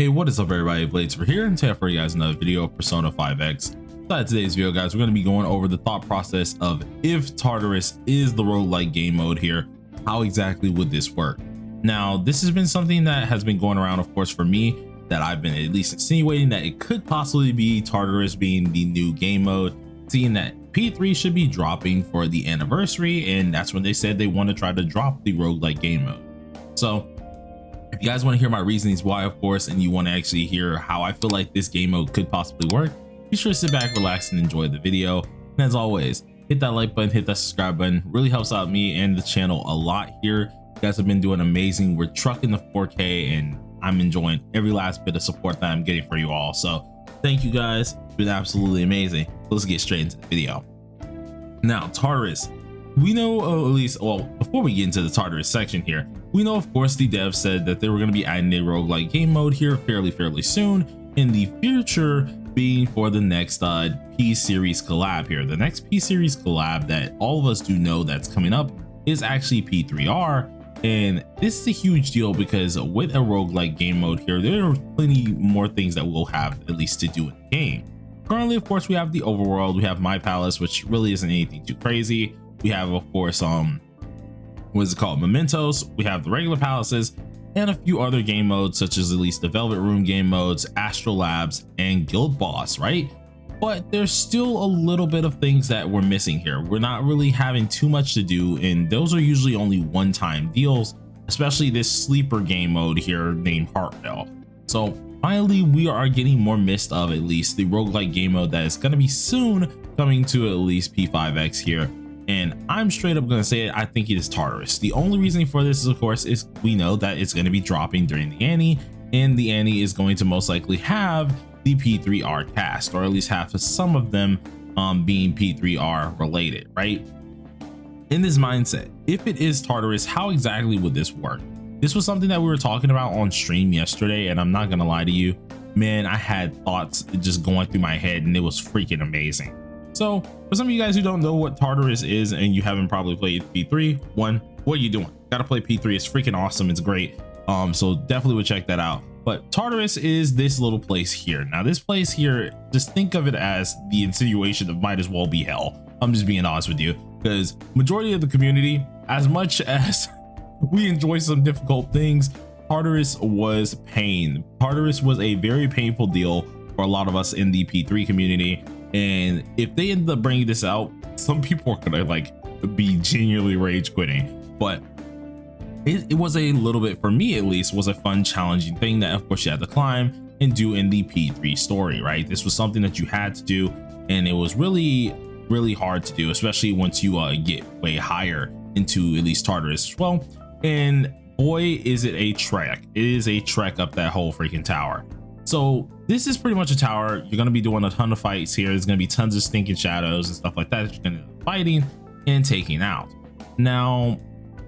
Hey, what is up everybody, Blades for here, and today for you guys another video of Persona 5X. So in today's video guys, we're going to be going over the thought process of if Tartarus is the roguelike game mode here, how exactly would this work? Now this has been something that has been going around, of course, for me, that I've been at least insinuating that it could possibly be Tartarus being the new game mode, seeing that P3 should be dropping for the anniversary, and that's when they said they want to try to drop the roguelike game mode. So if you guys want to hear my reasonings why, of course, and you want to actually hear how I feel like this game mode could possibly work, be sure to sit back, relax, and enjoy the video. And as always, hit that like button, hit that subscribe button. Really helps out me and the channel a lot here. You guys have been doing amazing. We're trucking the 4K, and I'm enjoying every last bit of support that I'm getting for you all. So thank you guys. It's been absolutely amazing. Let's get straight into the video. Now, Tartarus. We know, at least, well, before we get into the Tartarus section here, we know, of course, the devs said that they were going to be adding a roguelike game mode here fairly soon, in the future being for the next P series collab here. The next P series collab that all of us do know that's coming up is actually P3R, and this is a huge deal because with a roguelike game mode here, there are plenty more things that we'll have at least to do in the game. Currently, of course, we have the overworld, we have My Palace, which really isn't anything too crazy. We have, of course, what is it called, Mementos. We have the regular palaces and a few other game modes, such as at least the Velvet Room game modes, Astral Labs, and Guild Boss, right? But there's still a little bit of things that we're missing here. We're not really having too much to do, and those are usually only one-time deals, especially this sleeper game mode here named Heartfell. So finally, we are getting more mist of at least the roguelike game mode that is going to be soon coming to at least P5X here. And I'm straight up going to say it, I think it is Tartarus. The only reason for this is, of course, is we know that it's going to be dropping during the Annie, and the Annie is going to most likely have the P3R cast, or at least have some of them being P3R related, right? In this mindset, if it is Tartarus, how exactly would this work? This was something that we were talking about on stream yesterday, and I'm not going to lie to you, man, I had thoughts just going through my head, and it was freaking amazing. So for some of you guys who don't know what Tartarus is and you haven't probably played P3, what are you doing? Gotta play P3. It's freaking awesome. It's great. So definitely would check that out. But Tartarus is this little place here. Now this place here, just think of it as the insinuation of might as well be hell. I'm just being honest with you, because majority of the community, as much as we enjoy some difficult things, Tartarus was pain. Tartarus was a very painful deal for a lot of us in the P3 community. And if they end up bringing this out, some people are gonna like be genuinely rage quitting. But it was a little bit, for me at least, was a fun, challenging thing that of course you had to climb and do in the P3 story, right? This was something that you had to do, and it was really hard to do, especially once you get way higher into at least Tartarus as well. And boy, is it a trek. It is a trek up that whole freaking tower. So this is pretty much a tower. You're going to be doing a ton of fights here. There's going to be tons of stinking shadows and stuff like that you're going to be fighting and taking out. Now,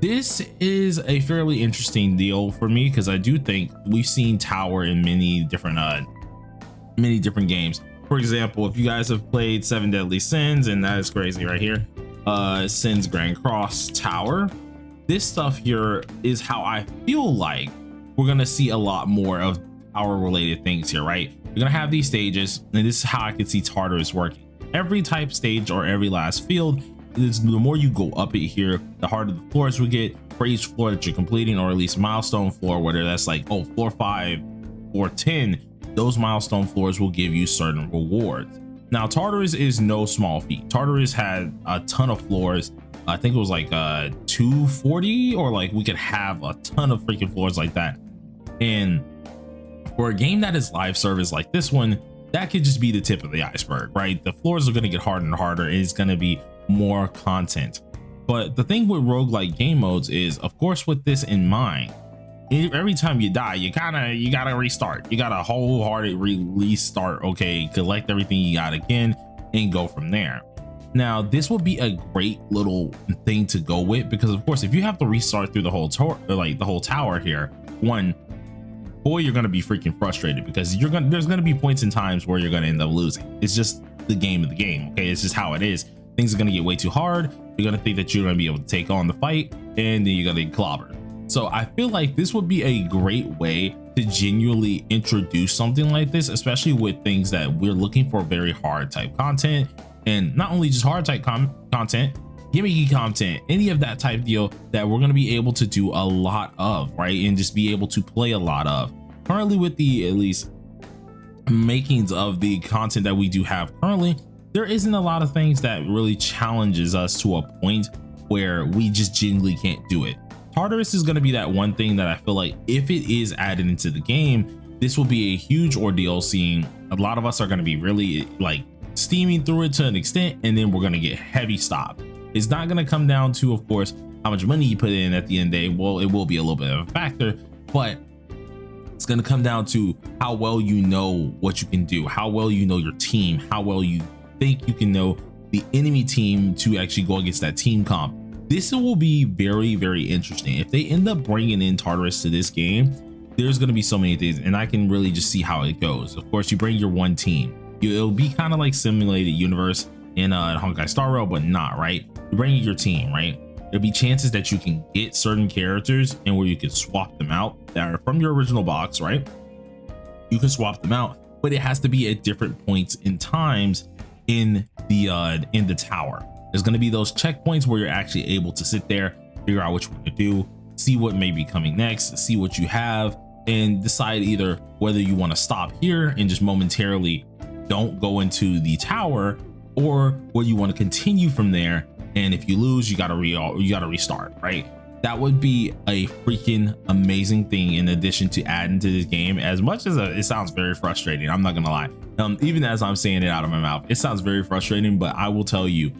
this is a fairly interesting deal for me, because I do think we've seen tower in many different games. For example, if you guys have played 7 Deadly Sins, and that is crazy right here, Sin's Grand Cross Tower, this stuff here is how I feel like we're going to see a lot more of tower related things here, right? You're gonna have these stages, and this is how I can see Tartarus working. Every type stage or every last field, the more you go up it here, the harder the floors will get for each floor that you're completing, or at least milestone floor, whether that's like, oh, floor 5 or 10, those milestone floors will give you certain rewards. Now Tartarus is no small feat. Tartarus had a ton of floors. I think it was like 240, or like we could have a ton of freaking floors like that. And for a game that is live service like this one, that could just be the tip of the iceberg, right? The floors are going to get harder and harder. It's going to be more content. But the thing with roguelike game modes is, of course, with this in mind, every time you die, you gotta restart. You gotta wholehearted restart, okay, collect everything you got again and go from there. Now this will be a great little thing to go with, because of course if you have to restart through the whole tower, like the whole tower here, boy, you're gonna be freaking frustrated, because there's gonna be points in times where you're gonna end up losing. It's just the game of the game, okay? It's just how it is. Things are gonna get way too hard. You're gonna think that you're gonna be able to take on the fight, and then you're gonna get clobbered. So I feel like this would be a great way to genuinely introduce something like this, especially with things that we're looking for, very hard type content, and not only just hard type content, gimmicky content, any of that type deal that we're going to be able to do a lot of, right? And just be able to play a lot of. Currently, with the at least makings of the content that we do have currently, there isn't a lot of things that really challenges us to a point where we just genuinely can't do it. Tartarus is going to be that one thing that I feel like if it is added into the game, this will be a huge ordeal, seeing a lot of us are going to be really like steaming through it to an extent, and then we're going to get heavy stopped. It's not going to come down to, of course, how much money you put in at the end of the day. Well, it will be a little bit of a factor, but it's going to come down to how well you know what you can do, how well you know your team, how well you think you can know the enemy team to actually go against that team comp. This will be very, very interesting. If they end up bringing in Tartarus to this game, there's going to be so many things, and I can really just see how it goes. Of course, you bring your one team. It'll be kind of like simulated universe in Honkai Star Rail, but not, right? You're bringing your team, right? There'll be chances that you can get certain characters and where you can swap them out that are from your original box, right? You can swap them out, but it has to be at different points in times in the tower. There's going to be those checkpoints where you're actually able to sit there, figure out what you want to do, see what may be coming next, see what you have, and decide either whether you want to stop here and just momentarily don't go into the tower, or whether you want to continue from there. And if you lose, you gotta restart, right? That would be a freaking amazing thing in addition to adding to this game. As much as it sounds very frustrating, I'm not gonna lie, even as I'm saying it out of my mouth, it sounds very frustrating, but I will tell you,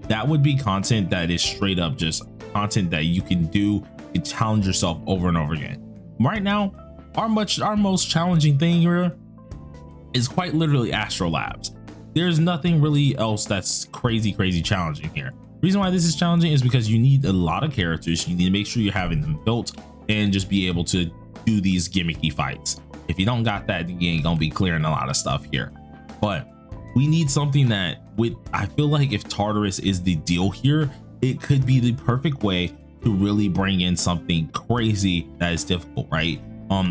that would be content that is straight up just content that you can do to challenge yourself over and over again. Right now, our most challenging thing here is quite literally Astro Labs. There's nothing really else that's crazy challenging here. The reason why this is challenging is because you need a lot of characters. You need to make sure you're having them built and just be able to do these gimmicky fights. If you don't got that, you ain't gonna be clearing a lot of stuff here. But we need something that I feel like if Tartarus is the deal here, it could be the perfect way to really bring in something crazy that is difficult, right?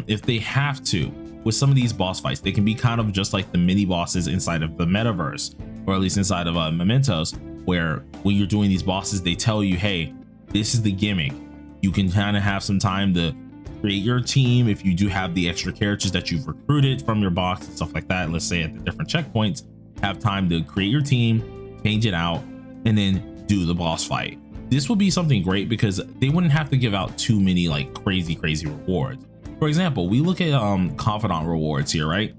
If they have to, with some of these boss fights, they can be kind of just like the mini bosses inside of the metaverse, or at least inside of Mementos, where when you're doing these bosses, they tell you, hey, this is the gimmick. You can kind of have some time to create your team if you do have the extra characters that you've recruited from your box and stuff like that. Let's say at the different checkpoints, have time to create your team, change it out, and then do the boss fight. This would be something great because they wouldn't have to give out too many like crazy rewards. For example, we look at confidant rewards here, right?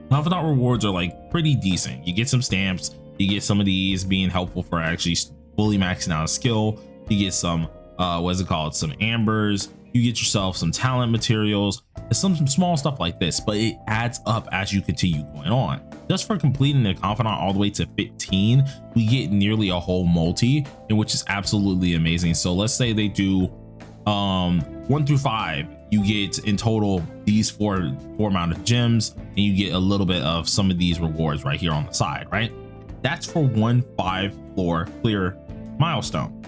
Confidant rewards are like pretty decent. You get some stamps, you get some of these being helpful for actually fully maxing out a skill. You get some what's it called, some ambers, you get yourself some talent materials, some small stuff like this, but it adds up as you continue going on. Just for completing the confidant all the way to 15, we get nearly a whole multi, and which is absolutely amazing. So let's say they do 1 through 5, you get in total these four amount of gems, and you get a little bit of some of these rewards right here on the side, right? That's for 1 5 floor clear milestone.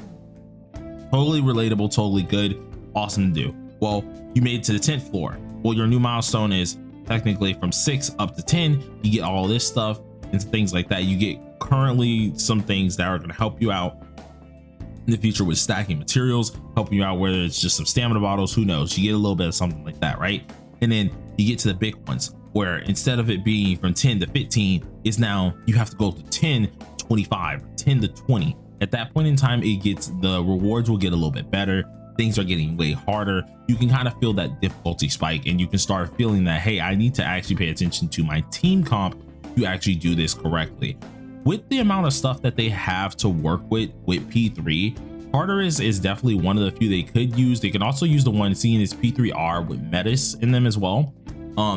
Totally relatable, totally good, awesome to do. Well, you made it to the 10th floor. Well, your new milestone is technically from 6 up to 10. You get all this stuff and things like that. You get currently some things that are going to help you out in the future with stacking materials, helping you out, whether it's just some stamina bottles, who knows, you get a little bit of something like that, right? And then you get to the big ones where instead of it being from 10 to 15, is now you have to go to 10 to 25, 10 to 20. At that point in time, the rewards will get a little bit better. Things are getting way harder. You can kind of feel that difficulty spike, and you can start feeling that, hey, I need to actually pay attention to my team comp to actually do this correctly. With the amount of stuff that they have to work with P3, Tartarus is definitely one of the few they could use. They can also use the one seen as P3R with Metis in them as well.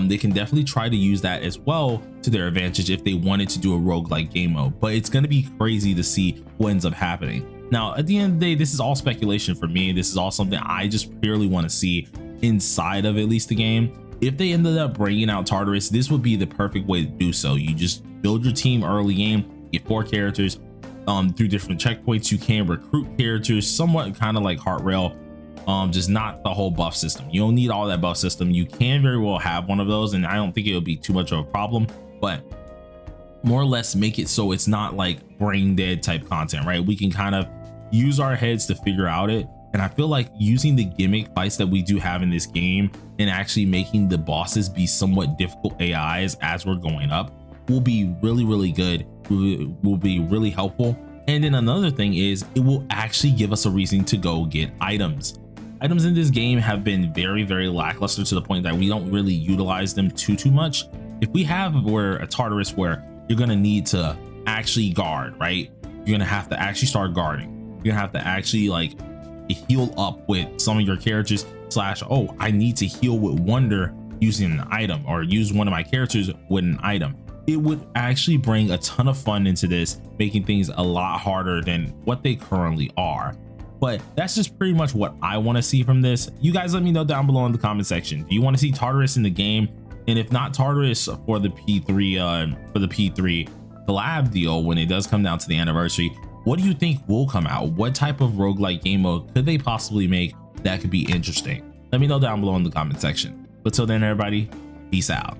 They can definitely try to use that as well to their advantage if they wanted to do a roguelike game mode, but it's going to be crazy to see what ends up happening. Now, at the end of the day, this is all speculation for me. This is all something I just purely want to see inside of at least the game. If they ended up bringing out Tartarus, this would be the perfect way to do so. You just build your team early game, get 4 characters. Through different checkpoints, you can recruit characters, somewhat kind of like Heart Rail, just not the whole buff system. You don't need all that buff system. You can very well have one of those, and I don't think it'll be too much of a problem, but more or less make it so it's not like brain dead type content, right? We can kind of use our heads to figure out it. And I feel like using the gimmick fights that we do have in this game and actually making the bosses be somewhat difficult AIs as we're going up will be really good, will be really helpful. And then another thing is it will actually give us a reason to go get items. Items in this game have been very lackluster to the point that we don't really utilize them too much. If we have where a Tartarus where you're gonna need to actually guard, right? You're gonna have to actually start guarding. You're gonna have to actually like heal up with some of your characters slash, oh, I need to heal with wonder using an item, or use one of my characters with an item. It would actually bring a ton of fun into this, making things a lot harder than what they currently are. But that's just pretty much what I want to see from this. You guys let me know down below in the comment section. Do you want to see Tartarus in the game? And if not Tartarus for the P3 collab deal, when it does come down to the anniversary, what do you think will come out? What type of roguelike game mode could they possibly make that could be interesting? Let me know down below in the comment section. But till then, everybody, peace out.